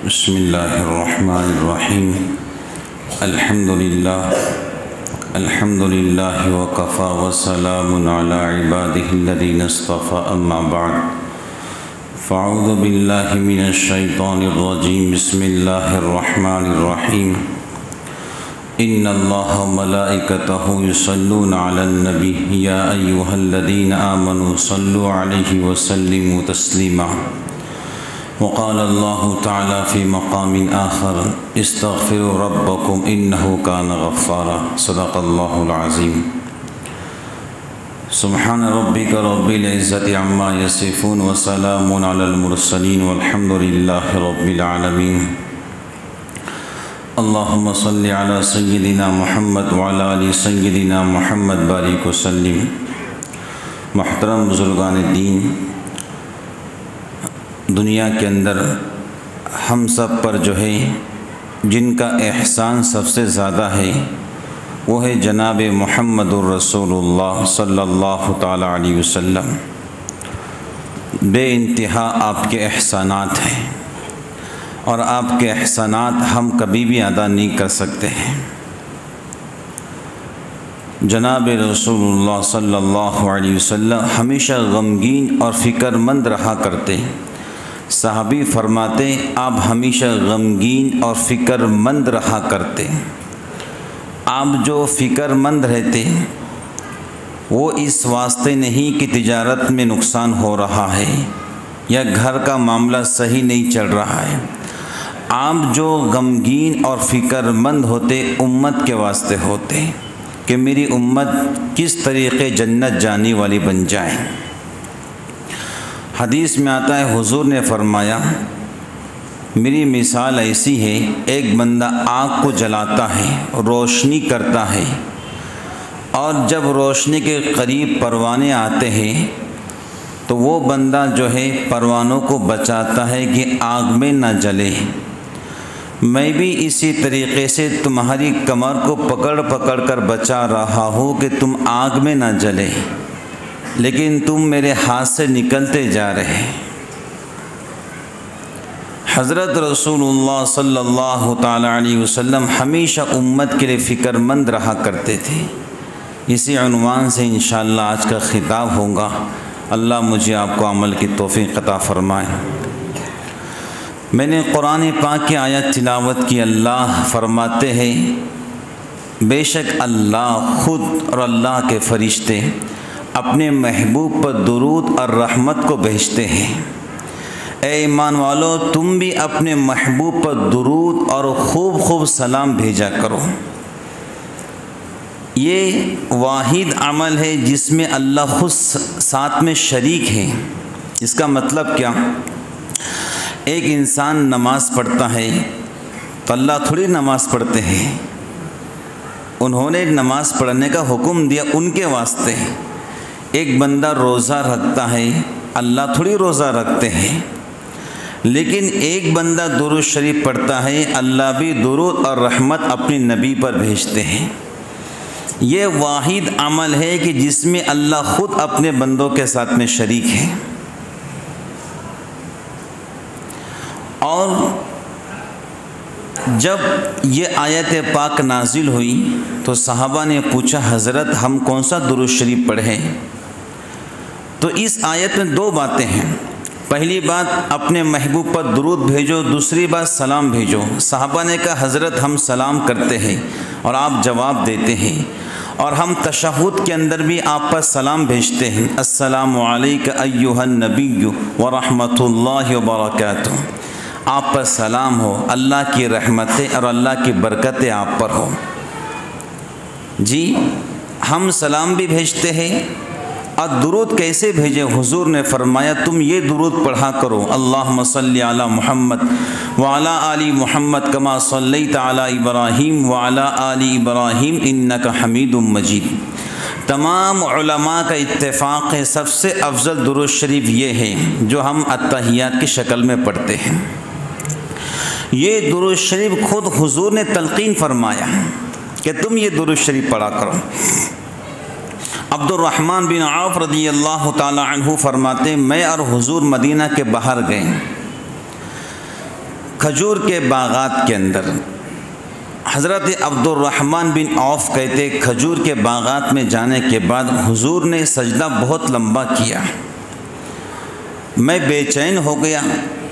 بسم اللہ الرحمن الرحیم الحمد للہ وکفی وسلام علی عبادہ الذین اصطفی اما بعد فاعوذ باللہ من الشیطان الرجیم بسم اللہ الرحمن الرحیم ان اللہ وملائکتہ یصلون علی النبی یا ایہا الذین آمنوا صلوا علیہ وسلموا تسلیما وقال اللہ تعالی فی مقام آخر استغفروا ربکم انہ کان غفارا صدق اللہ العظیم سبحان ربک رب العزت عما یصفون وسلام علی المرسلین والحمد للہ رب العالمین اللہم صل علی سیدنا محمد وعلی آل سیدنا محمد بارک وسلم۔ محترم بزرگان دین، دنیا کے اندر ہم سب پر جو ہے جن کا احسان سب سے زیادہ ہے وہ ہے جناب محمد الرسول اللہ صلی اللہ تعالی علیہ وسلم۔ بے انتہا آپ کے احسانات ہیں اور آپ کے احسانات ہم کبھی بھی ادا نہیں کر سکتے ہیں۔ جناب رسول اللہ صلی اللہ علیہ وسلم ہمیشہ غمگین اور فکر مند رہا کرتے۔ صحابی فرماتے آپ ہمیشہ غمگین اور فکر مند رہا کرتے۔ آپ جو فکر مند رہتے وہ اس واسطے نہیں کہ تجارت میں نقصان ہو رہا ہے یا گھر کا معاملہ صحیح نہیں چل رہا ہے۔ آپ جو غمگین اور فکر مند ہوتے امت کے واسطے ہوتے کہ میری امت کس طریقے جنت جانے والی بن جائے۔ حدیث میں آتا ہے حضور نے فرمایا میری مثال ایسی ہے، ایک بندہ آگ کو جلاتا ہے، روشنی کرتا ہے، اور جب روشنی کے قریب پروانے آتے ہیں تو وہ بندہ جو ہے پروانوں کو بچاتا ہے کہ آگ میں نہ جلے۔ میں بھی اسی طریقے سے تمہاری کمر کو پکڑ پکڑ کر بچا رہا ہوں کہ تم آگ میں نہ جلے، لیکن تم میرے ہاتھ سے نکلتے جا رہے۔ حضرت رسول اللہ صلی اللہ تعالی علیہ وسلم ہمیشہ امت کے لیے فکر مند رہا کرتے تھے۔ اسی عنوان سے انشاءاللہ آج کا خطاب ہوگا۔ اللہ مجھے آپ کو عمل کی توفیق عطا فرمائے۔ میں نے قرآن پاک کی آیت تلاوت کی۔ اللہ فرماتے ہیں بے شک اللہ خود اور اللہ کے فرشتے اپنے محبوب پر درود اور رحمت کو بھیجتے ہیں۔ اے ایمان والو، تم بھی اپنے محبوب پر درود اور خوب خوب سلام بھیجا کرو۔ یہ واحد عمل ہے جس میں اللہ خود ساتھ میں شریک ہے۔ اس کا مطلب کیا؟ ایک انسان نماز پڑھتا ہے تو اللہ تھوڑی نماز پڑھتے ہیں، انہوں نے نماز پڑھنے کا حکم دیا ان کے واسطے۔ ایک بندہ روزہ رکھتا ہے، اللہ تھوڑی روزہ رکھتے ہیں، لیکن ایک بندہ درود شریف پڑھتا ہے، اللہ بھی درود اور رحمت اپنے نبی پر بھیجتے ہیں۔ یہ واحد عمل ہے کہ جس میں اللہ خود اپنے بندوں کے ساتھ میں شریک ہے۔ اور جب یہ آیت پاک نازل ہوئی تو صحابہ نے پوچھا حضرت ہم کون سا درود شریف پڑھیں؟ تو اس آیت میں دو باتیں ہیں۔ پہلی بات اپنے محبوب پر درود بھیجو، دوسری بات سلام بھیجو۔ صحابہ نے کہا حضرت ہم سلام کرتے ہیں اور آپ جواب دیتے ہیں، اور ہم تشہد کے اندر بھی آپ پر سلام بھیجتے ہیں، السلام علیک ایھا النبی ورحمۃ اللہ وبرکاتہ۔ آپ پر سلام ہو، اللہ کی رحمتیں اور اللہ کی برکتیں آپ پر ہو۔ جی ہم سلام بھی بھیجتے ہیں، اور درود کیسے بھیجے؟ حضور نے فرمایا تم یہ درود پڑھا کرو، اللہم صلی علی محمد وعلی آل محمد کما صلیت علی ابراہیم وعلی آل ابراہیم انک حمید مجید۔ تمام علماء کا اتفاق ہے سب سے افضل درود شریف یہ ہے جو ہم اتحیات کی شکل میں پڑھتے ہیں۔ یہ درود شریف خود حضور نے تلقین فرمایا کہ تم یہ درود شریف پڑھا کرو۔ عبد الرحمن بن عوف رضی اللہ تعالی عنہ فرماتے میں اور حضور مدینہ کے باہر گئے کھجور کے باغات کے اندر حضرت عبد الرحمن بن عوف کہتے کھجور کے باغات میں جانے کے بعد حضور نے سجدہ بہت لمبا کیا، میں بے چین ہو گیا،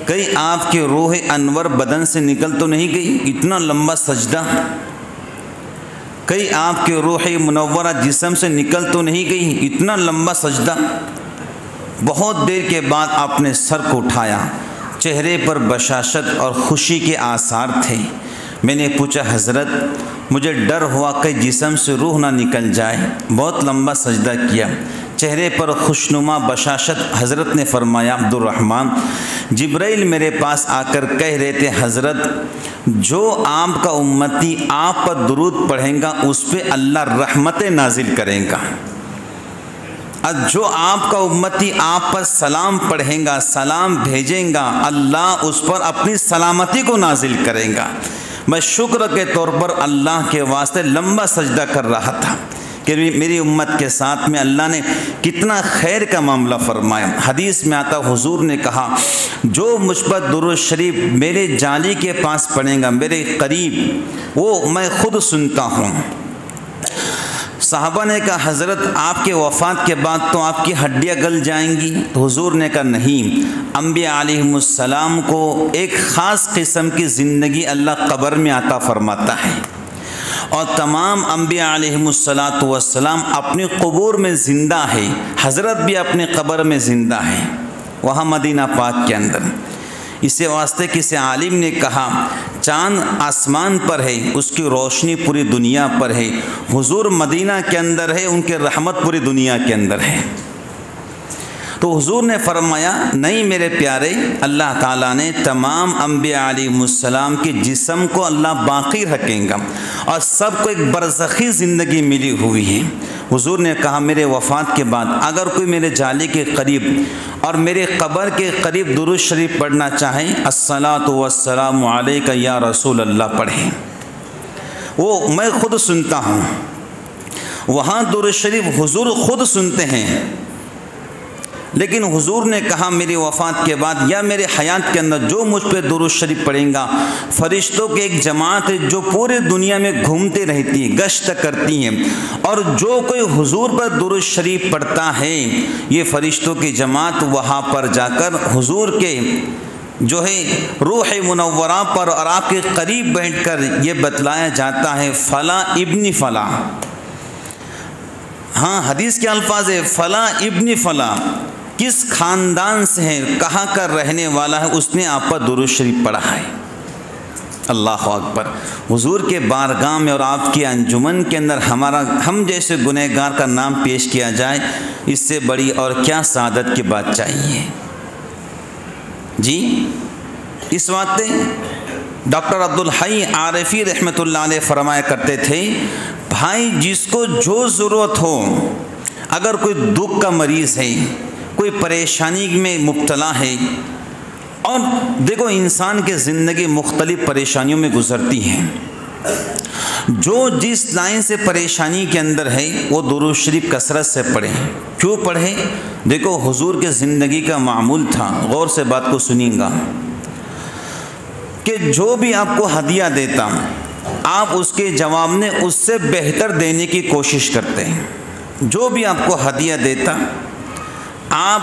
کہیں آپ کی روح انور بدن سے نکل تو نہیں گئی، اتنا لمبا سجدہ، کہیں آپ کی روح منورہ جسم سے نکل تو نہیں گئی، اتنا لمبا سجدہ۔ بہت دیر کے بعد آپ نے سر کو اٹھایا، چہرے پر بشاشت اور خوشی کے آثار تھے۔ میں نے پوچھا حضرت مجھے ڈر ہوا کہ جسم سے روح نہ نکل جائے، بہت لمبا سجدہ کیا، چہرے پر خوشنما بشاشت۔ حضرت نے فرمایا عبد الرحمن جبرائیل میرے پاس آ کر کہہ رہے تھے حضرت جو آپ کا امتی آپ پر درود پڑھیں گا اس پہ اللہ رحمت نازل کرے گا، اور جو آپ کا امتی آپ پر سلام پڑھیں گا، سلام بھیجیں گا، اللہ اس پر اپنی سلامتی کو نازل کرے گا۔ میں شکر کے طور پر اللہ کے واسطے لمبا سجدہ کر رہا تھا کہ میری امت کے ساتھ میں اللہ نے کتنا خیر کا معاملہ فرمایا۔ حدیث میں آتا حضور نے کہا جو مجھ پر درود شریف میرے جالی کے پاس پڑھے گا، میرے قریب، وہ میں خود سنتا ہوں۔ صحابہ نے کہا حضرت آپ کے وفات کے بعد تو آپ کی ہڈیاں گل جائیں گی؟ تو حضور نے کہا نہیں، انبیاء علیہم السلام کو ایک خاص قسم کی زندگی اللہ قبر میں عطا فرماتا ہے، اور تمام انبیاء علیہم السلام اپنی قبور میں زندہ ہے، حضرت بھی اپنے قبر میں زندہ ہے وہاں مدینہ پاک کے اندر۔ اسی واسطے کسی عالم نے کہا چاند آسمان پر ہے، اس کی روشنی پوری دنیا پر ہے، حضور مدینہ کے اندر ہے، ان کی رحمت پوری دنیا کے اندر ہے۔ تو حضور نے فرمایا نہیں میرے پیارے، اللہ تعالیٰ نے تمام انبیاء علیہم السلام کے جسم کو اللہ باقی رکھیں گا اور سب کو ایک برزخی زندگی ملی ہوئی ہے۔ حضور نے کہا میرے وفات کے بعد اگر کوئی میرے جالی کے قریب اور میرے قبر کے قریب درود شریف پڑھنا چاہیں، الصلاۃ والسلام علیک یا رسول اللہ پڑھیں، وہ میں خود سنتا ہوں۔ وہاں درود شریف حضور خود سنتے ہیں، لیکن حضور نے کہا میری وفات کے بعد یا میرے حیات کے اندر جو مجھ پہ درود شریف پڑھیں گا، فرشتوں کی ایک جماعت ہے جو پورے دنیا میں گھومتے رہتی ہے، گشت کرتی ہیں، اور جو کوئی حضور پر درود شریف پڑھتا ہے یہ فرشتوں کی جماعت وہاں پر جا کر حضور کے جو ہے روح منورہ پر اور آپ کے قریب بیٹھ کر یہ بتلایا جاتا ہے فلاں ابن فلاں، ہاں حدیث کے الفاظ ہے فلاں ابن فلاں کس خاندان سے ہے، کہاں کا رہنے والا ہے، اس نے آپ پر درود شریف پڑھا ہے۔ اللہ اکبر۔ حضور کے بارگاہ میں اور آپ کی انجمن کے اندر ہم جیسے گنہگار کا نام پیش کیا جائے، اس سے بڑی اور کیا سعادت کی بات چاہیے جی۔ اس واسطے ڈاکٹر عبدالحی عارفی رحمۃ اللہ علیہ فرمایا کرتے تھے بھائی جس کو جو ضرورت ہو، اگر کوئی دکھ کا مریض ہے، کوئی پریشانی میں مبتلا ہے، اور دیکھو انسان کے زندگی مختلف پریشانیوں میں گزرتی ہے، جو جس لائن سے پریشانی کے اندر ہے وہ درود شریف کثرت سے پڑھے۔ کیوں پڑھے؟ دیکھو حضور کے زندگی کا معمول تھا، غور سے بات کو سنیں گا، کہ جو بھی آپ کو ہدیہ دیتا آپ اس کے جواب میں اس سے بہتر دینے کی کوشش کرتے ہیں۔ جو بھی آپ کو ہدیہ دیتا آپ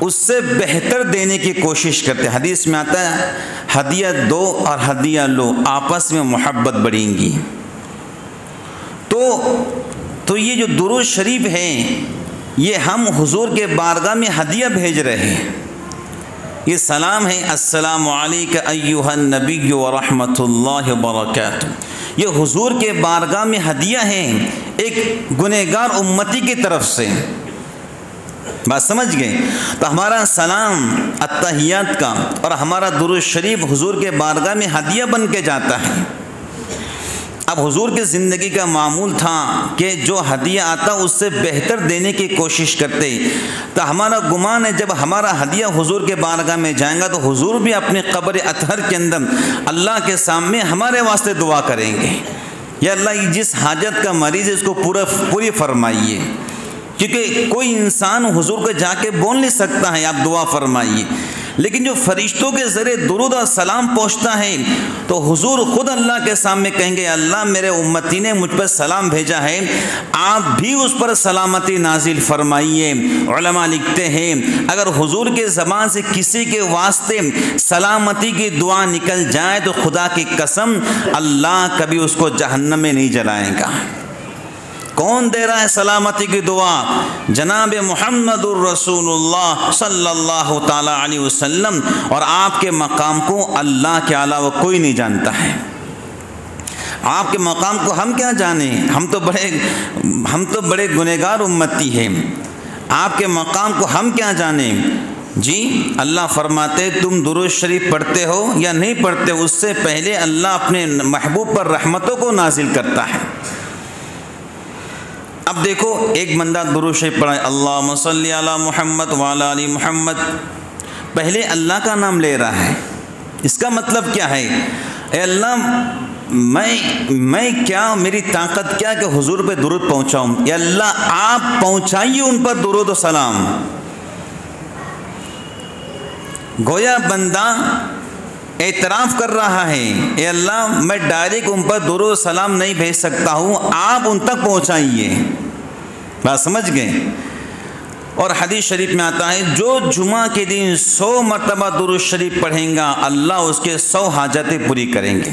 اس سے بہتر دینے کی کوشش کرتے ہیں۔ حدیث میں آتا ہے ہدیہ دو اور ہدیہ لو، آپس میں محبت بڑھیں گی۔ تو یہ جو درود شریف ہے یہ ہم حضور کے بارگاہ میں ہدیہ بھیج رہے ہیں۔ یہ سلام ہے السلام علیک ایھا النبی ورحمۃ اللہ وبرکاتہ، یہ حضور کے بارگاہ میں ہدیہ ہے ایک گنہگار امتی کی طرف سے۔ بات سمجھ گئے؟ تو ہمارا سلام التحیات کا اور ہمارا درود شریف حضور کے بارگاہ میں ہدیہ بن کے جاتا ہے۔ اب حضور کی زندگی کا معمول تھا کہ جو ہدیہ آتا اس سے بہتر دینے کی کوشش کرتے، تو ہمارا گمان ہے جب ہمارا ہدیہ حضور کے بارگاہ میں جائے گا تو حضور بھی اپنے قبر اطہر کے اندر اللہ کے سامنے ہمارے واسطے دعا کریں گے، یا اللہ جس حاجت کا مریض ہے اس کو پوری فرمائیے، کیونکہ کوئی انسان حضور کو جا کے بول نہیں سکتا ہے آپ دعا فرمائیے، لیکن جو فرشتوں کے ذریعے درود اور سلام پہنچتا ہے تو حضور خود اللہ کے سامنے کہیں گے اللہ میرے امتی نے مجھ پر سلام بھیجا ہے، آپ بھی اس پر سلامتی نازل فرمائیے۔ علماء لکھتے ہیں اگر حضور کے زبان سے کسی کے واسطے سلامتی کی دعا نکل جائے تو خدا کی قسم اللہ کبھی اس کو جہنم میں نہیں جلائے گا۔ کون دے رہا ہے سلامتی کی دعا؟ جناب محمد الرسول اللہ صلی اللہ تعالی علیہ وسلم، اور آپ کے مقام کو اللہ کے علاوہ کوئی نہیں جانتا ہے۔ آپ کے مقام کو ہم کیا جانیں، ہم تو بڑے گنہگار امتی ہیں، آپ کے مقام کو ہم کیا جانیں؟ جی اللہ فرماتے تم درود شریف پڑھتے ہو یا نہیں پڑھتے، اس سے پہلے اللہ اپنے محبوب پر رحمتوں کو نازل کرتا ہے۔ اب دیکھو ایک بندہ درود شریف پڑھائے اللہم صلی علی محمد وعلی آل محمد، پہلے اللہ کا نام لے رہا ہے، اس کا مطلب کیا ہے؟ اے اللہ میں کیا، میری طاقت کیا کہ حضور پہ درود پہنچاؤں؟ یا اللہ آپ پہنچائیے ان پر درود و سلام۔ گویا بندہ اعتراف کر رہا ہے اے اللہ میں ڈائریکٹ ان پر درود و سلام نہیں بھیج سکتا ہوں، آپ ان تک پہنچائیے۔ بات سمجھ گئے؟ اور حدیث شریف میں آتا ہے جو جمعہ کے دن 100 مرتبہ درود شریف پڑھیں گا اللہ اس کے 100 حاجتیں پوری کریں گے۔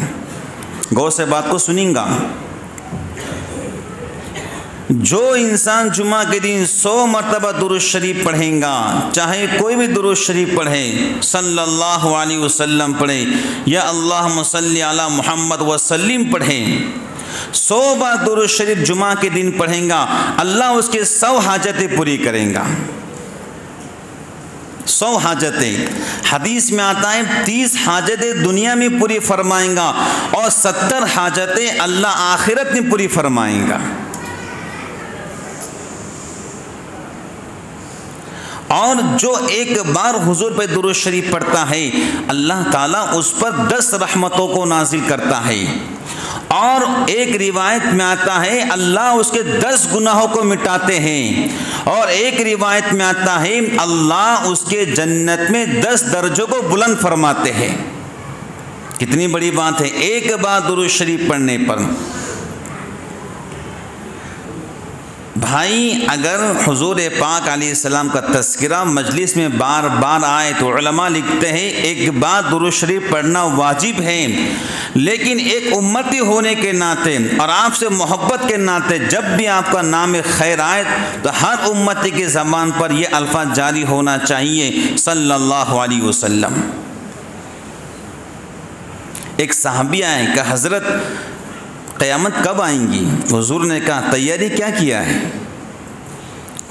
غور سے بات کو سنیں گا، جو انسان جمعہ کے دن 100 مرتبہ درود شریف پڑھیں گا، چاہے کوئی بھی درود شریف پڑھے، صلی اللہ علیہ وسلم پڑھے یا اللہم صلی علی محمد وسلم پڑھے، 100 بار درود شریف جمعہ کے دن پڑھیں گا اللہ اس کے 100 حاجتیں پوری کریں گا۔ 100 حاجتیں، حدیث میں آتا ہے 30 حاجتیں دنیا میں پوری فرمائیں گا اور 70 حاجتیں اللہ آخرت میں پوری فرمائیں گا۔ اور جو ایک بار حضور پہ درود شریف پڑھتا ہے اللہ تعالیٰ اس پر 10 رحمتوں کو نازل کرتا ہے، اور ایک روایت میں آتا ہے اللہ اس کے 10 گناہوں کو مٹاتے ہیں، اور ایک روایت میں آتا ہے اللہ اس کے جنت میں 10 درجوں کو بلند فرماتے ہیں۔ کتنی بڑی بات ہے ایک بار درود شریف پڑھنے پر۔ بھائی اگر حضور پاک علیہ السلام کا تذکرہ مجلس میں بار بار آئے تو علماء لکھتے ہیں ایک بار درود شریف پڑھنا واجب ہے، لیکن ایک امتی ہونے کے ناطے اور آپ سے محبت کے ناطے جب بھی آپ کا نام خیر آئے تو ہر امتی کی زبان پر یہ الفاظ جاری ہونا چاہیے صلی اللہ علیہ وسلم۔ ایک صحابی آئے کہ حضرت قیامت کب آئیں گی؟ حضور نے کہا تیاری کیا کیا ہے؟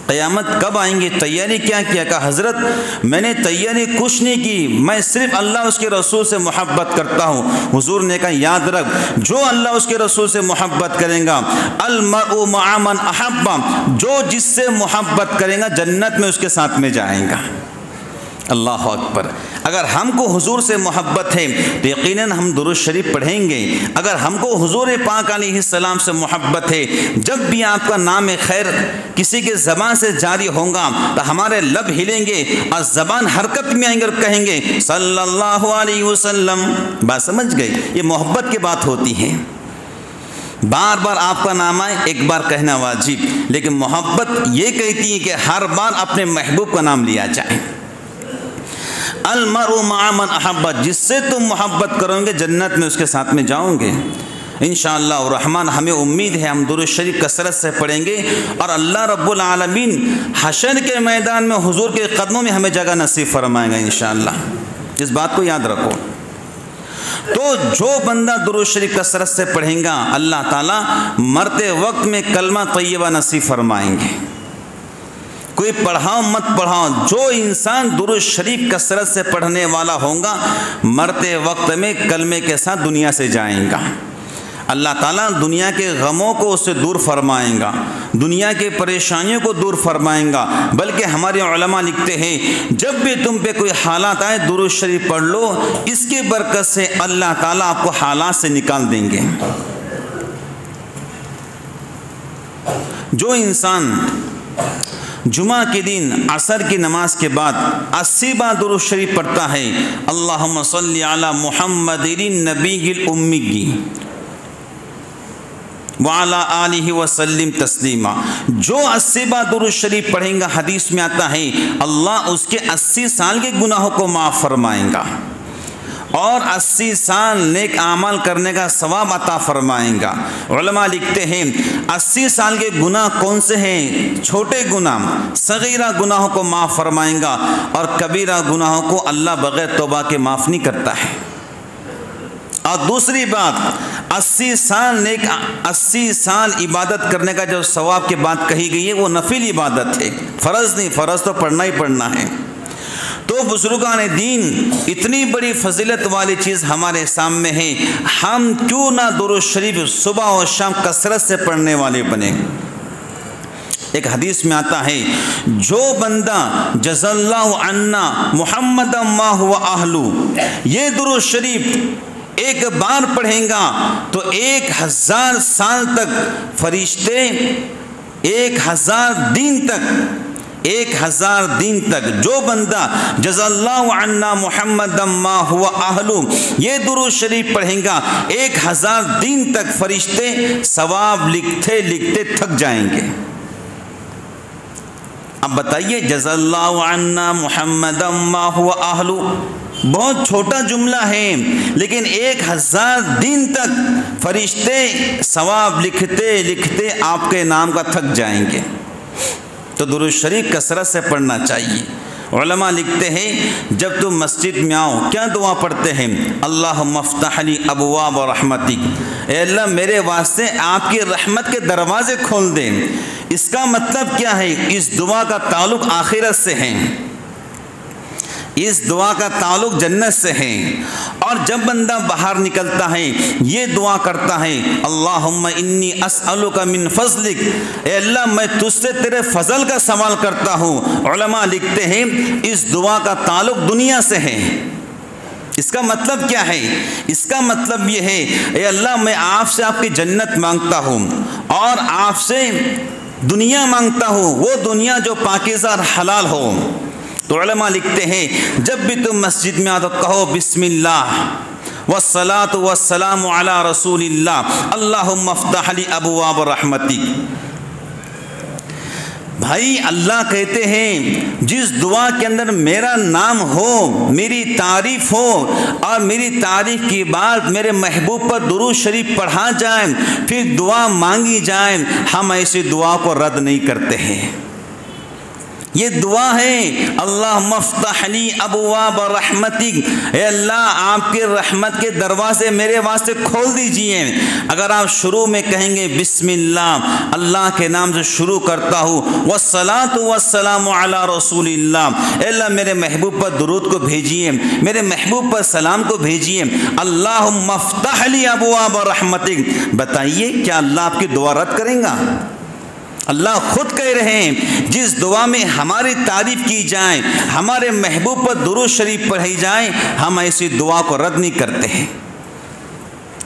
قیامت کب آئیں گی تیاری کیا کیا؟ کہا حضرت میں نے تیاری کچھ نہیں کی، میں صرف اللہ اس کے رسول سے محبت کرتا ہوں۔ حضور نے کہا یاد رکھ جو اللہ اس کے رسول سے محبت کریں گا المرء مع من احب، جو جس سے محبت کریں گا جنت میں اس کے ساتھ میں جائیں گا۔ اللہ اکبر۔ اگر ہم کو حضور سے محبت ہے تو یقیناً ہم درود شریف پڑھیں گے۔ اگر ہم کو حضور پاک علیہ السلام سے محبت ہے، جب بھی آپ کا نام خیر کسی کے زبان سے جاری ہوگا تو ہمارے لب ہلیں گے اور زبان حرکت میں آئیں گے اور کہیں گے صلی اللہ علیہ وسلم۔ بات سمجھ گئی؟ یہ محبت کی بات ہوتی ہے۔ بار بار آپ کا نام آئے ایک بار کہنا واجب، لیکن محبت یہ کہتی ہے کہ ہر بار اپنے محبوب کا نام لیا جائے۔ المرء مع من احب، جس سے تم محبت کرو گے جنت میں اس کے ساتھ میں جاؤں گے انشاءاللہ الرحمن۔ ہمیں امید ہے ہم درود شریف کثرت سے پڑھیں گے اور اللہ رب العالمین حشر کے میدان میں حضور کے قدموں میں ہمیں جگہ نصیب فرمائے گا انشاءاللہ۔ اس بات کو یاد رکھو۔ تو جو بندہ درود شریف کثرت سے پڑھیں گا اللہ تعالیٰ مرتے وقت میں کلمہ طیبہ نصیب فرمائیں گے۔ کوئی پڑھاؤ مت پڑھاؤ، جو انسان درود شریف کثرت سے پڑھنے والا ہوگا مرتے وقت میں کلمے کے ساتھ دنیا سے جائیں گا۔ اللہ تعالیٰ دنیا کے غموں کو اس سے دور فرمائیں گا، دنیا کے پریشانیوں کو دور فرمائیں گا۔ بلکہ ہمارے علماء لکھتے ہیں جب بھی تم پہ کوئی حالات آئے درود شریف پڑھ لو، اس کی برکت سے اللہ تعالیٰ آپ کو حالات سے نکال دیں گے۔ جو انسان جمعہ کے دن عصر کی نماز کے بعد 80 بار درود شریف پڑھتا ہے، اللہم صلی علی محمد النبی الامی وعلی آلہ وسلم تسلیما، جو 80 بار درود شریف پڑھیں گا حدیث میں آتا ہے اللہ اس کے 80 سال کے گناہوں کو معاف فرمائیں گا اور 80 سال نیک اعمال کرنے کا ثواب عطا فرمائیں گا۔ علماء لکھتے ہیں 80 سال کے گناہ کون سے ہیں؟ چھوٹے گناہ، صغیرہ گناہوں کو معاف فرمائیں گا اور کبیرہ گناہوں کو اللہ بغیر توبہ کے معاف نہیں کرتا ہے۔ اور دوسری بات 80 سال عبادت کرنے کا جو ثواب کی بات کہی گئی ہے وہ نفل عبادت ہے، فرض نہیں، فرض تو پڑھنا ہی پڑھنا ہے۔ تو بزرگان دین اتنی بڑی فضیلت والی چیز ہمارے سامنے ہے، ہم کیوں نہ درود شریف صبح اور شام کثرت سے پڑھنے والے بنے۔ ایک حدیث میں آتا ہے جو بندہ جزا اللہ عنا محمد ما هو اہلو، یہ درود شریف ایک بار پڑھیں گا تو 1000 سال تک فرشتے 1000 دن تک جو بندہ جزا اللہ عنا محمد ما هو اہلو یہ درود شریف پڑھیں گا 1000 دن تک فرشتے ثواب لکھتے لکھتے تھک جائیں گے۔ اب بتائیے جزا اللہ عنا محمد ما هو اہلو بہت چھوٹا جملہ ہے، لیکن 1000 دن تک فرشتے ثواب لکھتے لکھتے آپ کے نام کا تھک جائیں گے۔ تو درود شریف کثرت سے پڑھنا چاہیے۔ علماء لکھتے ہیں جب تم مسجد میں آؤ کیا دعا پڑھتے ہیں؟ اللہم افتح لی ابواب رحمتک، اے اللہ میرے واسطے آپ کی رحمت کے دروازے کھول دیں۔ اس کا مطلب کیا ہے؟ اس دعا کا تعلق آخرت سے ہے، اس دعا کا تعلق جنت سے ہے۔ اور جب بندہ باہر نکلتا ہے یہ دعا کرتا ہے اللہم انی اسألک من فضلک، اے اللہ میں تجھ سے تیرے فضل کا سوال کرتا ہوں۔ علماء لکھتے ہیں اس دعا کا تعلق دنیا سے ہے۔ اس کا مطلب کیا ہے؟ اس کا مطلب یہ ہے اے اللہ میں آپ سے آپ کی جنت مانگتا ہوں اور آپ سے دنیا مانگتا ہوں، وہ دنیا جو پاکیزہ اور حلال ہو۔ تو علماء لکھتے ہیں جب بھی تم مسجد میں آ تو کہو بسم اللہ والصلاة والسلام علی رسول اللہ اللہم افتح لی ابواب رحمتک۔ بھائی اللہ کہتے ہیں جس دعا کے اندر میرا نام ہو، میری تعریف ہو اور میری تعریف کی بعد میرے محبوب پر درود شریف پڑھا جائے پھر دعا مانگی جائے، ہم ایسی دعا کو رد نہیں کرتے ہیں۔ یہ دعا ہے اللہم افتح لی ابواب رحمتک، اے اللہ آپ کے رحمت کے دروازے میرے واسطے کھول دیجئے۔ اگر آپ شروع میں کہیں گے بسم اللہ، اللہ کے نام سے شروع کرتا ہوں، والصلاة والسلام علی رسول اللہ، اے اللہ میرے محبوب پر درود کو بھیجئے، میرے محبوب پر سلام کو بھیجئے، اللہم افتح لی ابواب رحمتک، بتائیے کیا اللہ آپ کی دعا رد کریں گا؟ اللہ خود کہہ رہے ہیں جس دعا میں ہماری تعریف کی جائے، ہمارے محبوب پر درود شریف پڑھی جائے، ہم ایسی دعا کو رد نہیں کرتے ہیں۔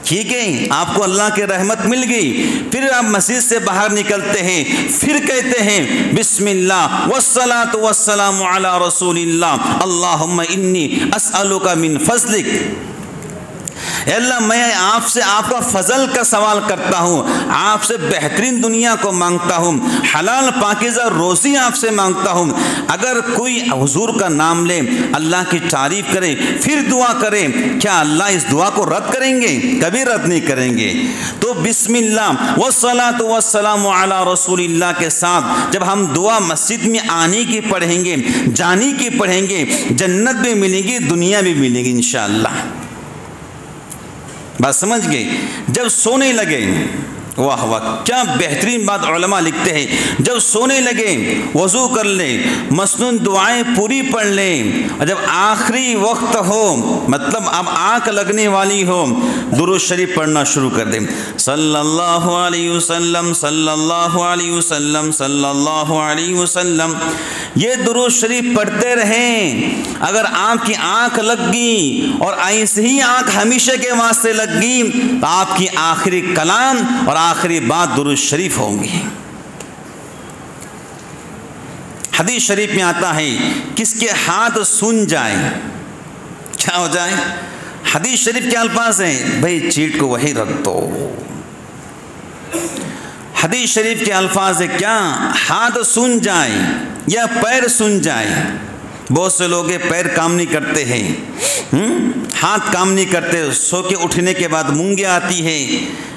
ٹھیک ہے، آپ کو اللہ کی رحمت مل گئی، پھر آپ مسجد سے باہر نکلتے ہیں، پھر کہتے ہیں بسم اللہ والصلاة والسلام علی رسول اللہ اللہم انی اسألک من فضلک، اے اللہ میں آپ سے آپ کا فضل کا سوال کرتا ہوں، آپ سے بہترین دنیا کو مانگتا ہوں، حلال پاکیزہ روزی آپ سے مانگتا ہوں۔ اگر کوئی حضور کا نام لے، اللہ کی تعریف کرے، پھر دعا کرے، کیا اللہ اس دعا کو رد کریں گے؟ کبھی رد نہیں کریں گے۔ تو بسم اللہ والصلاة والسلام علی رسول اللہ کے ساتھ جب ہم دعا مسجد میں آنے کی پڑھیں گے، جانے کی پڑھیں گے، جنت بھی ملے گی، دنیا بھی ملے گی انشاءاللہ۔ بات سمجھ گئے؟ جب سونے لگے، واہ واہ کیا بہترین بات علماء لکھتے ہیں، جب سونے لگے وضو کر لیں، مسنون دعائیں پوری پڑھ لیں، اور جب آخری وقت ہو مطلب اب آنکھ لگنے والی ہو درود شریف پڑھنا شروع کر دیں، صلی اللہ علیہ وسلم صلی اللہ علیہ وسلم صلی اللہ علیہ وسلم، یہ درود شریف پڑھتے رہیں۔ اگر آپ کی آنکھ لگ گئی اور ایسے ہی آنکھ ہمیشہ کے واسطے لگ گئی تو آپ کی آخری کلام اور آخری بات درود شریف ہوں گی۔ حدیث شریف میں آتا ہے کس کے ہاتھ سن جائے کیا ہو جائے؟ حدیث شریف کے الفاظ ہیں، بھئی چیٹ کو وہی رکھ دو۔ حدیث شریف کے الفاظ ہے کیا؟ ہاتھ سن جائے یا پیر سن جائے۔ بہت سے لوگ پیر کام نہیں کرتے ہیں، ہاتھ کام نہیں کرتے، سو کے اٹھنے کے بعد مونگیں آتی ہے،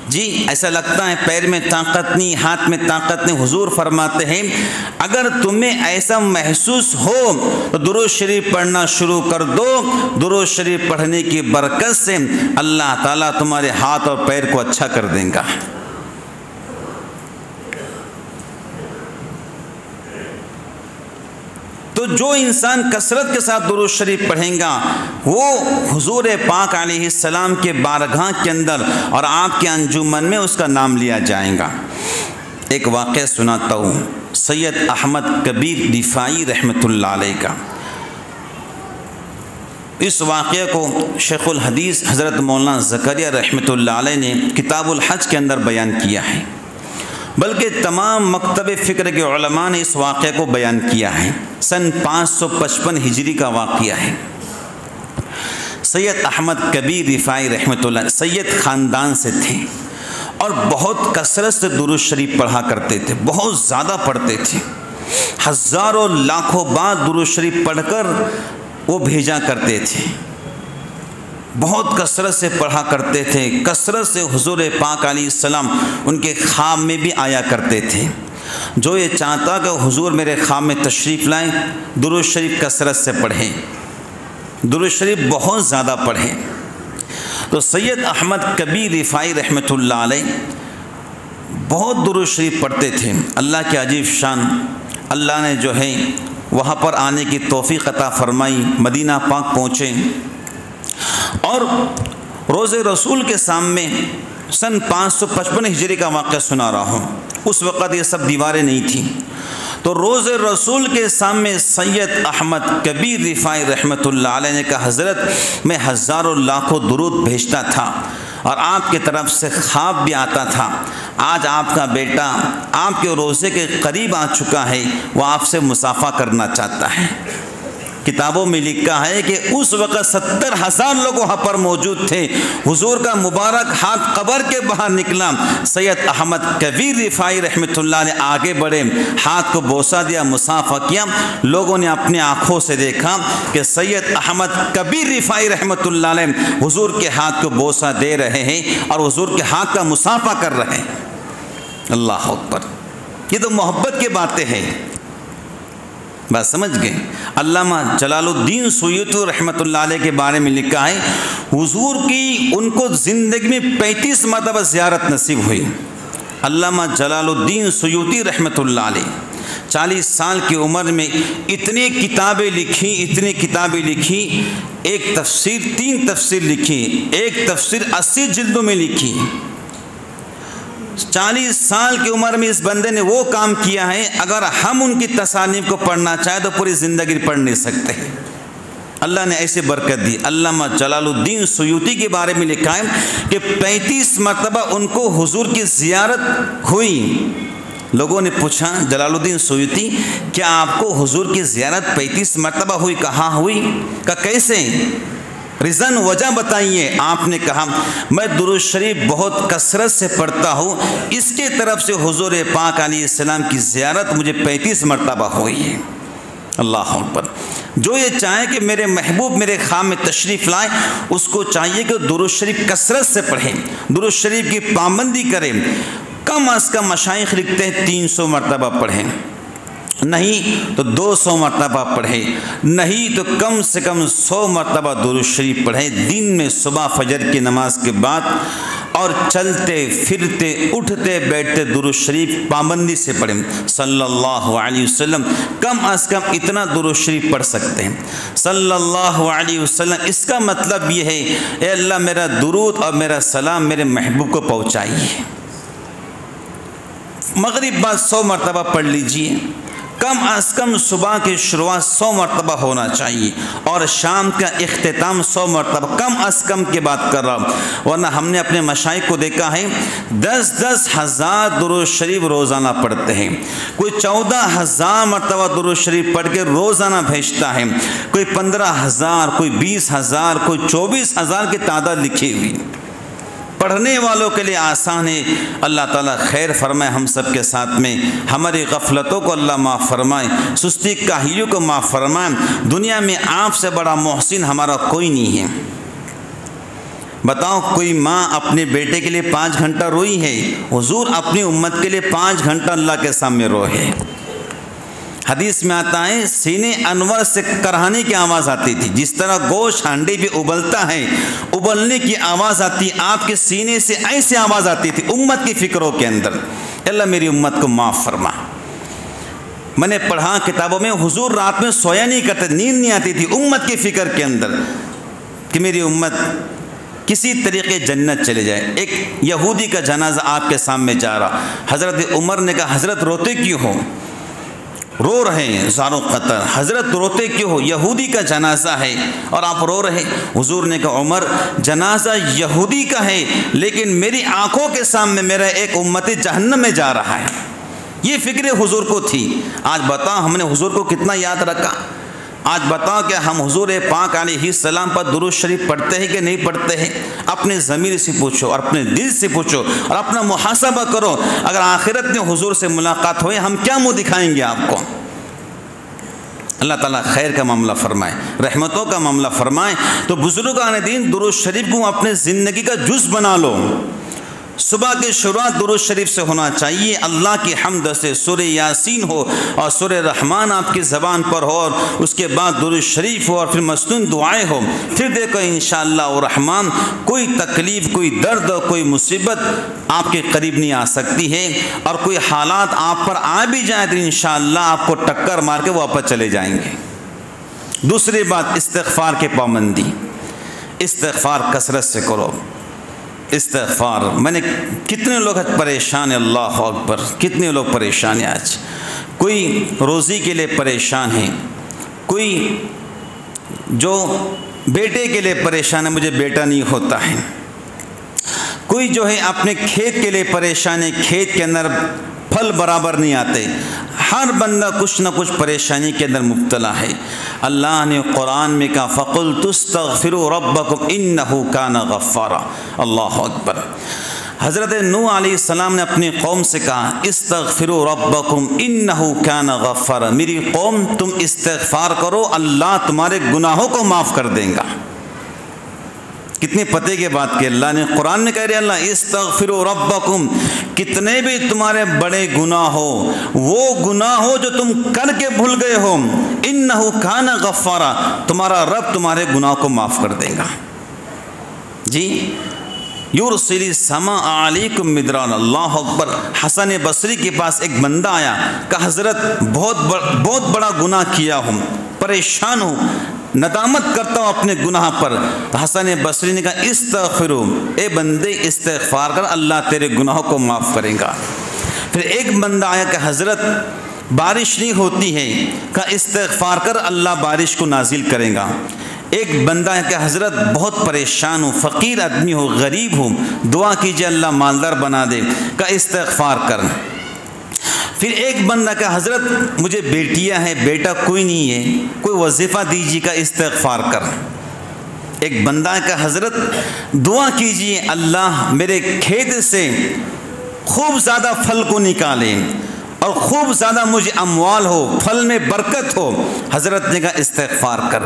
جی ایسا لگتا ہے پیر میں طاقت نہیں، ہاتھ میں طاقت نہیں۔ حضور فرماتے ہیں اگر تمہیں ایسا محسوس ہو تو درود شریف پڑھنا شروع کر دو، درود شریف پڑھنے کی برکت سے اللہ تعالیٰ تمہارے ہاتھ اور پیر کو اچھا کر دے گا۔ تو جو انسان کثرت کے ساتھ درود شریف پڑھیں گا وہ حضور پاک علیہ السلام کے بارگاہ کے اندر اور آپ کے انجمن میں اس کا نام لیا جائے گا۔ ایک واقعہ سناتا ہوں سید احمد کبیر رفاعی رحمۃ اللہ علیہ کا۔ اس واقعے کو شیخ الحدیث حضرت مولانا زکریا رحمۃ اللہ علیہ نے کتاب الحج کے اندر بیان کیا ہے، بلکہ تمام مکتب فکر کے علماء نے اس واقعے کو بیان کیا ہے۔ سن 555 ہجری کا واقعہ ہے۔ سید احمد کبیر رفاعی رحمۃ اللہ سید خاندان سے تھے اور بہت کثرت سے درود شریف پڑھا کرتے تھے، بہت زیادہ پڑھتے تھے، ہزاروں لاکھوں بار درود شریف پڑھ کر وہ بھیجا کرتے تھے، بہت کثرت سے پڑھا کرتے تھے، کثرت سے حضور پاک علیہ السلام ان کے خواب میں بھی آیا کرتے تھے۔ جو یہ چاہتا کہ حضور میرے خواب میں تشریف لائیں، درود شریف کثرت سے پڑھیں، درود شریف بہت زیادہ پڑھیں۔ تو سید احمد کبیر رفاعی رحمۃ اللہ علیہ بہت درود شریف پڑھتے تھے۔ اللہ کی عجیب شان، اللہ نے جو ہے وہاں پر آنے کی توفیق عطا فرمائی، مدینہ پاک پہنچے اور روز رسول کے سامنے سن 555 ہجری کا واقعہ سنا رہا ہوں، اس وقت یہ سب دیواریں نہیں تھیں۔ تو روز رسول کے سامنے سید احمد کبیر رفاعی رحمۃ اللہ علیہ نے کہا حضرت میں ہزاروں لاکھوں درود بھیجتا تھا اور آپ کی طرف سے خواب بھی آتا تھا، آج آپ کا بیٹا آپ کے روزے کے قریب آ چکا ہے، وہ آپ سے مصافحہ کرنا چاہتا ہے۔ کتابوں میں لکھا ہے کہ اس وقت 70,000 لوگ وہاں پر موجود تھے۔ حضور کا مبارک ہاتھ قبر کے باہر نکلا، سید احمد کبیر رفاعی رحمۃ اللہ نے آگے بڑھے، ہاتھ کو بوسہ دیا، مصافحہ کیا۔ لوگوں نے اپنے آنکھوں سے دیکھا کہ سید احمد کبیر رفاعی رحمۃ اللہ علیہ حضور کے ہاتھ کو بوسہ دے رہے ہیں اور حضور کے ہاتھ کا مصافحہ کر رہے ہیں۔ اللہ اکبر، یہ تو محبت کی باتیں ہیں، بات سمجھ گئے۔ علامہ جلال الدین سیوطی رحمۃ اللہ علیہ کے بارے میں لکھا ہے حضور کی ان کو زندگی میں 35 مرتبہ زیارت نصیب ہوئی۔ علامہ جلال الدین سیوطی رحمۃ اللہ علیہ 40 سال کی عمر میں اتنی کتابیں لکھی، ایک تفسیر 3 تفسیر لکھی، ایک تفسیر 80 جلدوں میں لکھی۔ 40 سال کی عمر میں اس بندے نے وہ کام کیا ہے، اگر ہم ان کی تصانیف کو پڑھنا چاہیں تو پوری زندگی پڑھ نہیں سکتے۔ اللہ نے ایسے برکت دی۔ علامہ جلال الدین سیوطی کے بارے میں لکھا ہے کہ 35 مرتبہ ان کو حضور کی زیارت ہوئی۔ لوگوں نے پوچھا جلال الدین سیوطی کیا آپ کو حضور کی زیارت 35 مرتبہ ہوئی؟ کہاں ہوئی؟ کہا کیسے؟ ریزن وجہ بتائیے۔ آپ نے کہا میں درود شریف بہت کثرت سے پڑھتا ہوں، اس کے طرف سے حضور پاک علیہ السلام کی زیارت مجھے 35 مرتبہ ہوئی ہے۔ اللہ اکبر۔ جو یہ چاہے کہ میرے محبوب میرے خواب میں تشریف لائے، اس کو چاہیے کہ درود شریف کثرت سے پڑھیں، درود شریف کی پابندی کریں۔ کم از کم مشائخ لکھتے ہیں 300 مرتبہ پڑھیں، نہیں تو 200 مرتبہ پڑھے، نہیں تو کم سے کم 100 مرتبہ درود شریف پڑھے دن میں، صبح فجر کی نماز کے بعد، اور چلتے پھرتے اٹھتے بیٹھتے درود شریف پابندی سے پڑھیں صلی اللہ علیہ وسلم۔ کم از کم اتنا درود شریف پڑھ سکتے ہیں صلی اللہ علیہ وسلم۔ اس کا مطلب یہ ہے اے اللہ میرا درود اور میرا سلام میرے محبوب کو پہنچائیے۔ مغرب بعد 100 مرتبہ پڑھ لیجئے، کم از کم صبح کی شروعات 100 مرتبہ ہونا چاہیے اور شام کا اختتام 100 مرتبہ کم از کم کی بات کر رہا ہوں، ورنہ ہم نے اپنے مشائخ کو دیکھا ہے 10 ہزار درود شریف روزانہ پڑھتے ہیں، کوئی 14,000 مرتبہ درود شریف پڑھ کے روزانہ بھیجتا ہے، کوئی 15,000، کوئی 20,000، کوئی 24,000 کی تعداد لکھی ہوئی۔ پڑھنے والوں کے لیے آسان ہے۔ اللہ تعالیٰ خیر فرمائے ہم سب کے ساتھ میں، ہماری غفلتوں کو اللہ معاف فرمائے، سستی کاہلیوں کو معاف فرمائے۔ دنیا میں آپ سے بڑا محسن ہمارا کوئی نہیں ہے۔ بتاؤ کوئی ماں اپنے بیٹے کے لیے 5 گھنٹہ روئی ہے؟ حضور اپنی امت کے لیے 5 گھنٹہ اللہ کے سامنے روئے۔ حدیث میں آتا ہے سینے انور سے کرہانے کی آواز آتی تھی، جس طرح گوشت ہانڈی بھی ابلتا ہے، ابلنے کی آواز آتی، آپ کے سینے سے ایسے آواز آتی تھی امت کی فکروں کے اندر۔ اللہ میری امت کو معاف فرما۔ میں نے پڑھا کتابوں میں حضور رات میں سویا نہیں کرتے، نیند نہیں آتی تھی امت کی فکر کے اندر کہ میری امت کسی طریقے جنت چلے جائے۔ ایک یہودی کا جنازہ آپ کے سامنے جا رہا، حضرت عمر نے کہا حضرت روتے کیوں ہو؟ رو رہے ہیں زاروں قطر، حضرت روتے کیوں ہو؟ یہودی کا جنازہ ہے اور آپ رو رہے۔ حضور نے کہا عمر جنازہ یہودی کا ہے لیکن میری آنکھوں کے سامنے میرا ایک امتی جہنم میں جا رہا ہے۔ یہ فکر حضور کو تھی۔ آج بتاؤ ہم نے حضور کو کتنا یاد رکھا؟ آج بتاؤ کہ ہم حضور پاک علیہ السلام پر درود شریف پڑھتے ہیں کہ نہیں پڑھتے ہیں؟ اپنے ضمیر سے پوچھو اور اپنے دل سے پوچھو اور اپنا محاسبہ کرو۔ اگر آخرت میں حضور سے ملاقات ہوئے ہم کیا منہ دکھائیں گے آپ کو؟ اللہ تعالیٰ خیر کا معاملہ فرمائے، رحمتوں کا معاملہ فرمائے۔ تو بزرگان دین درود شریف کو اپنے زندگی کا جز بنا لو۔ صبح کی شروعات درود شریف سے ہونا چاہیے، اللہ کی حمد سے سورہ یاسین ہو اور سورہ رحمان آپ کی زبان پر ہو، اور اس کے بعد درود شریف ہو اور پھر مسنون دعائیں ہو۔ پھر دیکھو انشاءاللہ الرحمن کوئی تکلیف، کوئی درد، کوئی مصیبت آپ کے قریب نہیں آ سکتی ہے، اور کوئی حالات آپ پر آ بھی جائیں تو انشاءاللہ آپ کو ٹکر مار کے واپس چلے جائیں گے۔ دوسری بات استغفار کی پابندی، استغفار کثرت سے کرو۔ استغفار، میں نے کتنے لوگ پریشان ہیں، اللہ اکبر، کتنے لوگ پریشان ہیں آج۔ کوئی روزی کے لیے پریشان ہے، کوئی جو بیٹے کے لیے پریشان ہے مجھے بیٹا نہیں ہوتا ہے، کوئی جو ہے اپنے کھیت کے لیے پریشان ہے، کھیت کے اندر پھل برابر نہیں آتے۔ ہر بندہ کچھ نہ کچھ پریشانی کے اندر مبتلا ہے۔ اللہ نے قرآن میں کہا فَقُلْتُ اسْتَغْفِرُوا رَبَّكُمْ إِنَّهُ كَانَ غَفَّارًا۔ اللہ اکبر۔ حضرت نوح علیہ السلام نے اپنی قوم سے کہا استغفروا ربکم انہ کان غفارا، میری قوم تم استغفار کرو اللہ تمہارے گناہوں کو معاف کر دے گا۔ کتنے پتے کے بات کہ اللہ نے قرآن میں کہہ رہے اللہ استغفروا ربکم، کتنے بھی تمہارے بڑے گناہ ہو، وہ گناہ ہو جو تم کر کے بھول گئے ہو، انہ کان غفارا، تمہارا رب تمہارے گناہ کو معاف کر دے گا۔ جی یرسل السماء علیکم مدرارا، اللہ اکبر۔ حسن بصری کے پاس ایک بندہ آیا کہ حضرت بہت بڑا گناہ کیا ہوں، پریشان ہوں، ندامت کرتا ہوں اپنے گناہ پر۔ حسن بصری نے کہا استغفروا، اے بندے استغفار کر اللہ تیرے گناہوں کو معاف کرے گا۔ پھر ایک بندہ آیا کہ حضرت بارش نہیں ہوتی ہے، کہ استغفار کر اللہ بارش کو نازل کرے گا۔ ایک بندہ ہے کہ حضرت بہت پریشان ہوں، فقیر آدمی ہو، غریب ہوں، دعا کیجئے اللہ مالدار بنا دے، کہ استغفار کر۔ پھر ایک بندہ کہ حضرت مجھے بیٹیاں ہیں، بیٹا کوئی نہیں ہے، کوئی وظیفہ دیجیے، کا استغفار کر۔ ایک بندہ ہے کہ حضرت دعا کیجئے اللہ میرے کھیت سے خوب زیادہ پھل کو نکالے اور خوب زیادہ مجھے اموال ہو، پھل میں برکت ہو، حضرت نے کہا استغفار کر۔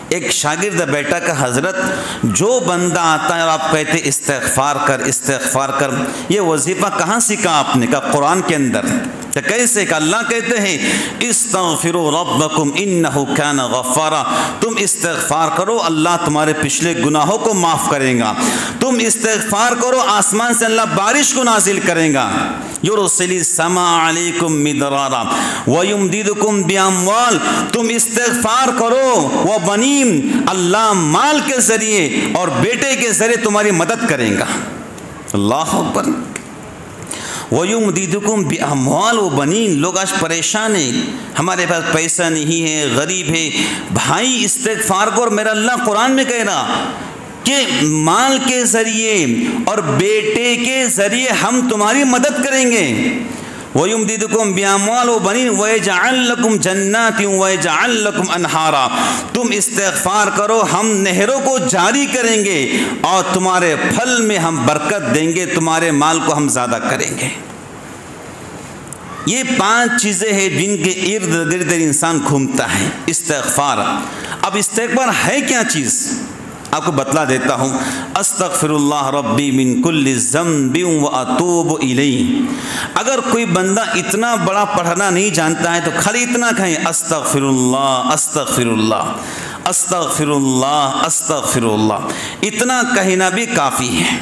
ایک شاگرد بیٹا کا حضرت جو بندہ آتا ہے اور آپ کہتے استغفار کر استغفار کر، یہ وظیفہ کہاں سیکھا آپ نے؟ کہا قرآن کے اندر۔ تو کیسے؟ کہ اللہ کہتے ہیں استغفروا ربکم انہ کان غفارا، تم استغفار کرو اللہ تمہارے پچھلے گناہوں کو معاف کرے گا، تم استغفار کرو آسمان سے اللہ بارش کو نازل کرے گا۔ یرسل السماء علیکم مدرارا ویمددکم باموال، تم استغفار کرو وبنین، اللہ مال کے ذریعے اور بیٹے کے ذریعے تمہاری مدد کرے گا۔ اللہ اکبر۔ وَيُمْدِدُكُمْ بِأَمْوَالٍ وَبَنِينَ۔ لوگ آج پریشان ہیں، ہمارے پاس پیسہ نہیں ہے، غریب ہے۔ بھائی استغفار کو، اور میرا اللہ قرآن میں کہہ رہا کہ مال کے ذریعے اور بیٹے کے ذریعے ہم تمہاری مدد کریں گے۔ وَيُمْدِدُكُمْ بِأَمْوَالٍ وَبَنِينَ وَيَجْعَلْ لَكُمْ جَنَّاتٍ وَيَجْعَلْ لَكُمْ أَنْهَارًا۔ تم استغفار کرو، ہم نہروں کو جاری کریں گے اور تمہارے پھل میں ہم برکت دیں گے، تمہارے مال کو ہم زیادہ کریں گے۔ یہ 5 چیزیں ہیں جن کے ارد گرد انسان گھومتا ہے۔ استغفار، اب استغفار ہے کیا چیز آپ کو بتلا دیتا ہوں۔ استغفر اللہ ربی من کل ذنب واتوب الیہ۔ اگر کوئی بندہ اتنا بڑا پڑھنا نہیں جانتا ہے تو خالی اتنا کہیں استغفر اللہ استغفر اللہ استغفر اللہ استغفر اللہ، اتنا کہنا بھی کافی ہے۔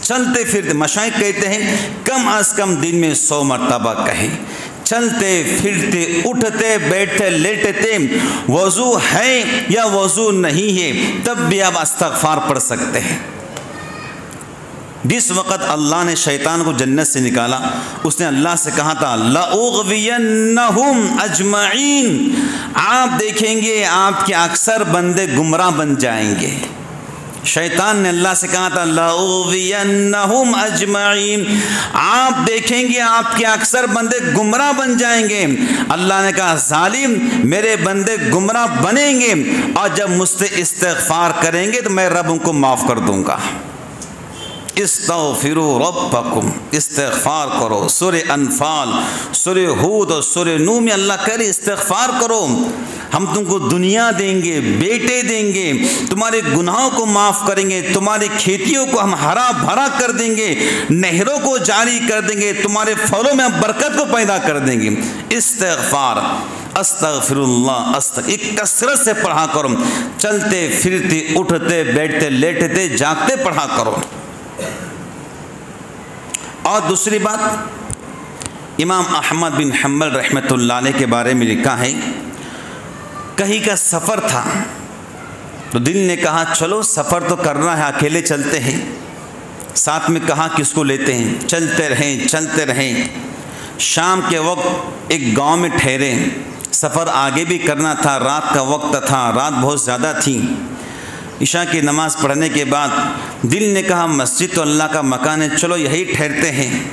چلتے پھرتے، مشائخ کہتے ہیں کم از کم دن میں 100 مرتبہ کہیں۔ چلتے پھرتے، اٹھتے بیٹھتے لیٹتے، وضو ہے یا وضو نہیں ہے تب بھی آپ استغفار پڑھ سکتے ہیں۔ جس وقت اللہ نے شیطان کو جنت سے نکالا، اس نے اللہ سے کہا تھا لَأُغْوِيَنَّهُمْ أَجْمَعِينَ، آپ دیکھیں گے آپ کے اکثر بندے گمراہ بن جائیں گے۔ شیطان نے اللہ سے کہا تھا لَأُغْوِيَنَّهُمْ أَجْمَعِينَ، آپ دیکھیں گے آپ کے اکثر بندے گمراہ بن جائیں گے۔ اللہ نے کہا ظالم، میرے بندے گمراہ بنیں گے اور جب مجھ سے استغفار کریں گے تو میں رب ان کو معاف کر دوں گا۔ استغفروا ربکم، استغفار کرو۔ سورہ انفال، سورہ ہود اور سورہ نوح میں اللہ کہہ رہے استغفار کرو، ہم تم کو دنیا دیں گے، بیٹے دیں گے، تمہارے گناہوں کو معاف کریں گے، تمہاری کھیتیوں کو ہم ہرا بھرا کر دیں گے، نہروں کو جاری کر دیں گے، تمہارے پھلوں میں ہم برکت کو پیدا کر دیں گے۔ استغفار، استغفر اللہ، ایک کثرت سے پڑھا کرو، چلتے پھرتے اٹھتے بیٹھتے لیٹتے جاگتے پڑھا کرو۔ اور دوسری بات، امام احمد بن حنبل رحمۃ اللہ علیہ کے بارے میں لکھا ہے، کہیں کا سفر تھا تو دل نے کہا چلو سفر تو کرنا ہے، اکیلے چلتے ہیں، ساتھ میں کہا کس کو لیتے ہیں، چلتے رہیں چلتے رہیں۔ شام کے وقت ایک گاؤں میں ٹھہرے، سفر آگے بھی کرنا تھا، رات کا وقت تھا، رات بہت زیادہ تھی۔ عشاء کی نماز پڑھنے کے بعد دل نے کہا مسجد تو اللہ کا مکان ہے، چلو یہی ٹھہرتے ہیں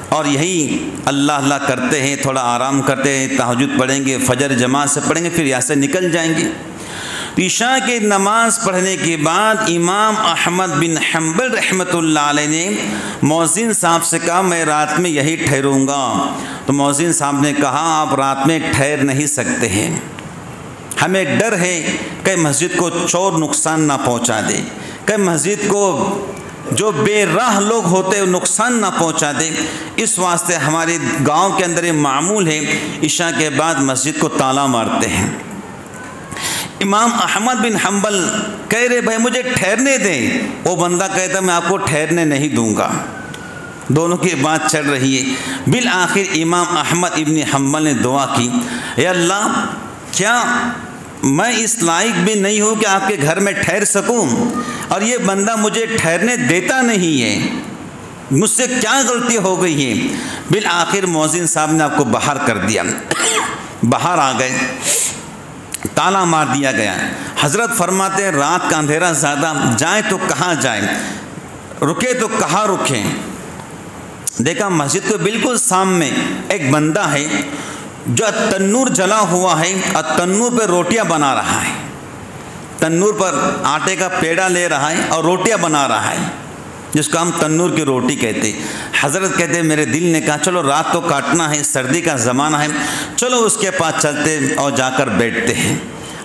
اور یہی اللہ اللہ کرتے ہیں، تھوڑا آرام کرتے ہیں، تہجد پڑھیں گے، فجر جماعت سے پڑھیں گے، پھر یہاں سے نکل جائیں گے۔ عشاء کی نماز پڑھنے کے بعد امام احمد بن حنبل رحمۃ اللہ علیہ نے مؤذن صاحب سے کہا میں رات میں یہی ٹھہروں گا۔ تو مؤذن صاحب نے کہا آپ رات میں ٹھہر نہیں سکتے ہیں، ہمیں ڈر ہے کہ مسجد کو چور نقصان نہ پہنچا دے، کہ مسجد کو جو بے راہ لوگ ہوتے ہیں نقصان نہ پہنچا دے، اس واسطے ہمارے گاؤں کے اندر یہ معمول ہے عشاء کے بعد مسجد کو تالا مارتے ہیں۔ امام احمد بن حنبل کہہ رہے بھائی مجھے ٹھہرنے دیں، وہ بندہ کہتا میں آپ کو ٹھہرنے نہیں دوں گا۔ دونوں کی بات چل رہی ہے، بالآخر امام احمد ابن حنبل نے دعا کی، اے اللہ کیا میں اس لائق بھی نہیں ہوں کہ آپ کے گھر میں ٹھہر سکوں، اور یہ بندہ مجھے ٹھہرنے دیتا نہیں ہے، مجھ سے کیا غلطی ہو گئی ہے۔ بالآخر مؤذن صاحب نے آپ کو باہر کر دیا، باہر آ گئے، تالا مار دیا گیا۔ حضرت فرماتے ہیں رات کا اندھیرا زیادہ، جائیں تو کہاں جائیں، رکے تو کہاں رکیں۔ دیکھا مسجد کے بالکل سامنے ایک بندہ ہے جو تنور جلا ہوا ہے اور تنور پہ روٹیاں بنا رہا ہے، تنور پر آٹے کا پیڑا لے رہا ہے اور روٹیاں بنا رہا ہے، جس کو ہم تنور کی روٹی کہتے۔ حضرت کہتے میرے دل نے کہا چلو رات کو کاٹنا ہے، سردی کا زمانہ ہے، چلو اس کے پاس چلتے اور جا کر بیٹھتے ہیں۔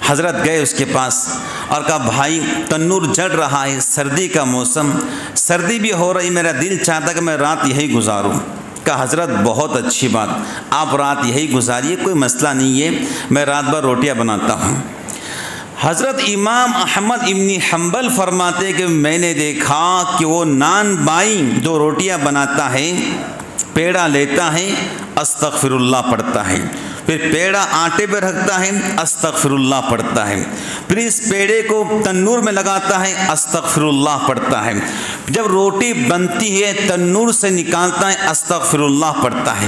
حضرت گئے اس کے پاس اور کہا بھائی تنور جل رہا ہے، سردی کا موسم، سردی بھی ہو رہی، میرا دل چاہتا کہ میں رات یہی گزاروں۔ کہا حضرت بہت اچھی بات، آپ رات یہی گزاریے، کوئی مسئلہ نہیں ہے، میں رات بھر روٹیاں بناتا ہوں۔ حضرت امام احمد ابن حنبل فرماتے کہ میں نے دیکھا کہ وہ نان بائی جو روٹیاں بناتا ہے، پیڑا لیتا ہے، استغفر اللہ پڑھتا ہے، پھر پیڑا آٹے پہ رکھتا ہے، استغفر اللہ پڑھتا ہے، پھر اس پیڑے کو تنور میں لگاتا ہے، استغفر اللہ پڑھتا ہے، جب روٹی بنتی ہے تنور سے نکالتا ہے استغفر اللہ پڑھتا ہے۔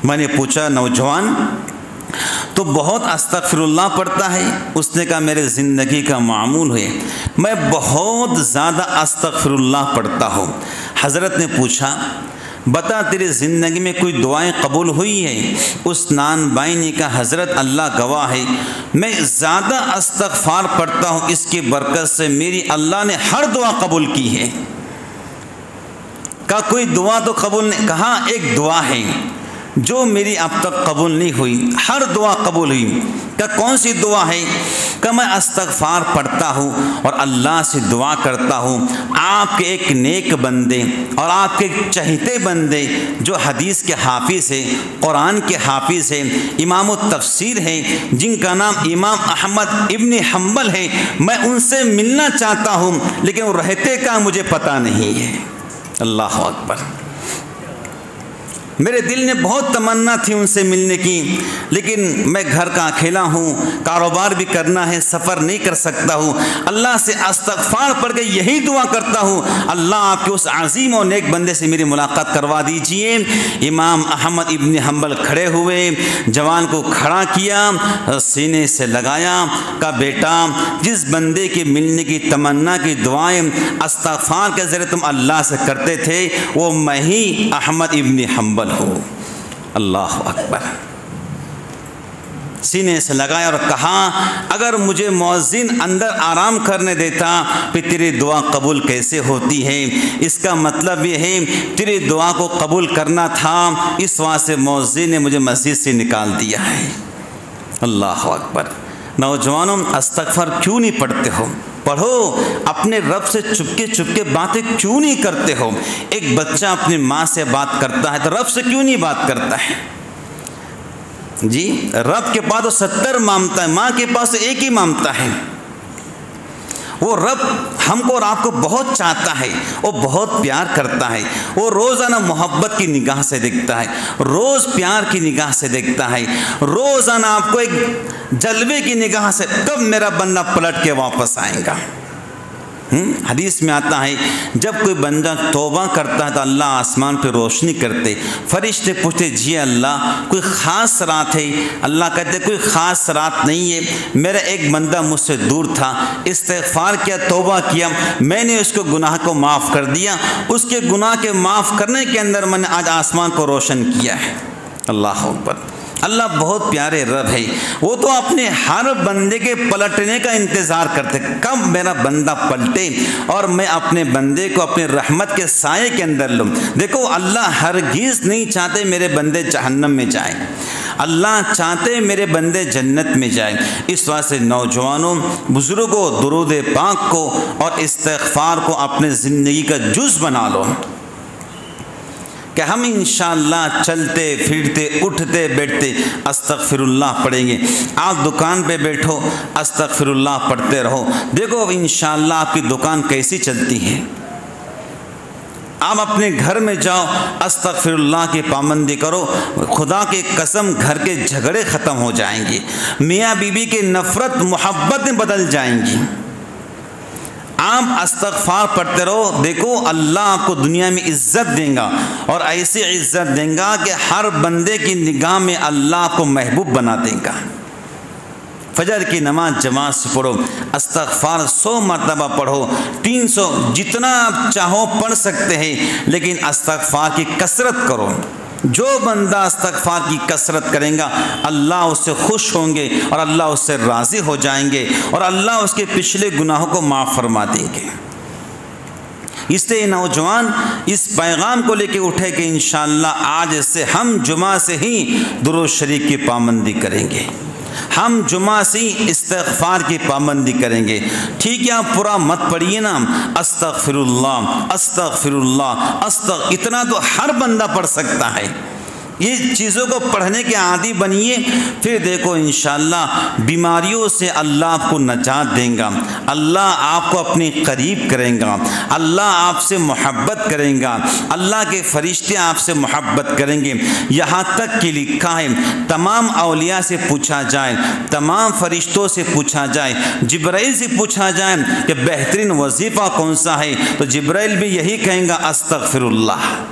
میں نے پوچھا نوجوان تو بہت استغفر اللہ پڑھتا ہے؟ اس نے کہا میرے زندگی کا معمول ہے، میں بہت زیادہ استغفر اللہ پڑھتا ہوں۔ حضرت نے پوچھا بتا تیری زندگی میں کوئی دعائیں قبول ہوئی ہے؟ اس نان بھائی نے کہا حضرت اللہ گواہ ہے میں زیادہ استغفار پڑھتا ہوں، اس کی برکت سے میری اللہ نے ہر دعا قبول کی ہے۔ کہا کوئی دعا تو قبول نہیں؟ کہا ایک دعا ہے جو میری اب تک قبول نہیں ہوئی، ہر دعا قبول ہوئی۔ کہ کون سی دعا ہے؟ کہ میں استغفار پڑھتا ہوں اور اللہ سے دعا کرتا ہوں آپ کے ایک نیک بندے اور آپ کے چہیتے بندے جو حدیث کے حافظ ہیں، قرآن کے حافظ ہیں، امام التفسیر ہیں، جن کا نام امام احمد ابن حنبل ہے، میں ان سے ملنا چاہتا ہوں لیکن وہ رہتے کا مجھے پتہ نہیں ہے۔ اللہ اکبر۔ میرے دل نے بہت تمنا تھی ان سے ملنے کی، لیکن میں گھر کا اکیلا ہوں، کاروبار بھی کرنا ہے، سفر نہیں کر سکتا ہوں۔ اللہ سے استغفار پڑھ کے یہی دعا کرتا ہوں اللہ آپ کے اس عظیم اور نیک بندے سے میری ملاقات کروا دیجئے۔ امام احمد ابن حنبل کھڑے ہوئے، جوان کو کھڑا کیا، سینے سے لگایا، کہا بیٹا جس بندے کے ملنے کی تمنا کی دعائیں استغفار کے ذریعے تم اللہ سے کرتے تھے وہ میں ہی احمد ابن حنبل ہو۔ اللہ اکبر۔ سینے سے لگایا اور کہا اگر مجھے مؤذن اندر آرام کرنے دیتا پھر تیری دعا قبول کیسے ہوتی ہے؟ اس کا مطلب یہ ہے تیری دعا کو قبول کرنا تھا، اس واسطے مؤذن نے مجھے مسجد سے نکال دیا ہے۔ اللہ اکبر۔ نوجوانوں استغفار کیوں نہیں پڑھتے ہو؟ پڑھو۔ اپنے رب سے چپکے باتیں کیوں نہیں کرتے ہو؟ ایک بچہ اپنی ماں سے بات کرتا ہے تو رب سے کیوں نہیں بات کرتا ہے؟ جی رب کے پاس تو 70 مانگتا ہے، ماں کے پاس ایک ہی مانگتا ہے۔ وہ رب ہم کو اور آپ کو بہت چاہتا ہے، وہ بہت پیار کرتا ہے، وہ روزانہ محبت کی نگاہ سے دیکھتا ہے، روز پیار کی نگاہ سے دیکھتا ہے، روزانہ آپ کو ایک جلوے کی نگاہ سے کب میرا بندہ پلٹ کے واپس آئے گا۔ حدیث میں آتا ہے جب کوئی بندہ توبہ کرتا ہے تو اللہ آسمان پہ روشنی کرتے، فرشتے پوچھتے جی اللہ کوئی خاص رات ہے؟ اللہ کہتے کوئی خاص رات نہیں ہے، میرا ایک بندہ مجھ سے دور تھا، استغفار کیا، توبہ کیا، میں نے اس کو گناہ کو معاف کر دیا، اس کے گناہ کے معاف کرنے کے اندر میں نے آج آسمان کو روشن کیا ہے۔ اللہ اکبر۔ اللہ بہت پیارے رب ہے، وہ تو اپنے ہر بندے کے پلٹنے کا انتظار کرتے، کب میرا بندہ پلٹے اور میں اپنے بندے کو اپنے رحمت کے سائے کے اندر لوں۔ دیکھو اللہ ہرگز نہیں چاہتے میرے بندے جہنم میں جائیں، اللہ چاہتے میرے بندے جنت میں جائیں۔ اس واسطے نوجوانوں بزرگوں درود پاک کو اور استغفار کو اپنے زندگی کا جز بنا لو کہ ہم انشاءاللہ چلتے پھرتے اٹھتے بیٹھتے استغفر اللہ پڑھیں گے۔ آپ دکان پہ بیٹھو استغفر اللہ پڑھتے رہو، دیکھو اب انشاءاللہ آپ کی دکان کیسی چلتی ہے۔ آپ اپنے گھر میں جاؤ استغفر اللہ کی پابندی کرو، خدا کی قسم گھر کے جھگڑے ختم ہو جائیں گے، میاں بیوی کی نفرت محبت میں بدل جائیں گی۔ آپ استغفار پڑھتے رہو، دیکھو اللہ آپ کو دنیا میں عزت دیں گا اور ایسی عزت دیں گا کہ ہر بندے کی نگاہ میں اللہ آپ کو محبوب بنا دیں گا۔ فجر کی نماز جماعت سے پڑھو، استغفار 100 مرتبہ پڑھو، 300 جتنا آپ چاہو پڑھ سکتے ہیں، لیکن استغفار کی کثرت کرو۔ جو بندہ استغفار کی کثرت کریں گا اللہ اس سے خوش ہوں گے اور اللہ اس سے راضی ہو جائیں گے اور اللہ اس کے پچھلے گناہوں کو معاف فرما دیں گے۔ اس لیے نوجوان اس پیغام کو لے کے اٹھے کہ انشاءاللہ آج سے ہم جمعہ سے ہی درود شریف کی پابندی کریں گے، ہم جمعہ سے استغفار کی پابندی کریں گے۔ ٹھیک ہے آپ پورا مت پڑھیے نا، استغفر اللہ اتنا تو ہر بندہ پڑھ سکتا ہے، یہ چیزوں کو پڑھنے کے عادی بنیے، پھر دیکھو انشاءاللہ بیماریوں سے اللہ آپ کو نجات دیں گا، اللہ آپ کو اپنے قریب کریں گا، اللہ آپ سے محبت کریں گا، اللہ کے فرشتے آپ سے محبت کریں گے۔ یہاں تک کہ لکھا ہے تمام اولیاء سے پوچھا جائے، تمام فرشتوں سے پوچھا جائے، جبرائیل سے پوچھا جائے کہ بہترین وظیفہ کون سا ہے، تو جبرائیل بھی یہی کہیں گا استغفر اللہ۔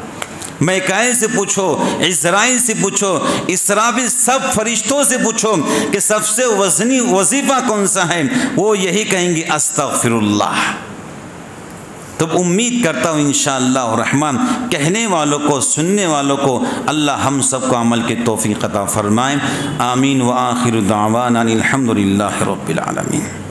میکائیل سے پوچھو، عزرائیل سے پوچھو، اسرافیل، سب فرشتوں سے پوچھو کہ سب سے وزنی وظیفہ کون سا ہے، وہ یہی کہیں گے استغفر اللہ۔ تو امید کرتا ہوں انشاءاللہ الرحمن کہنے والوں کو، سننے والوں کو اللہ ہم سب کو عمل کی توفیق عطا فرمائے۔ آمین۔ وآخر دعوانا الحمدللہ رب العالمین۔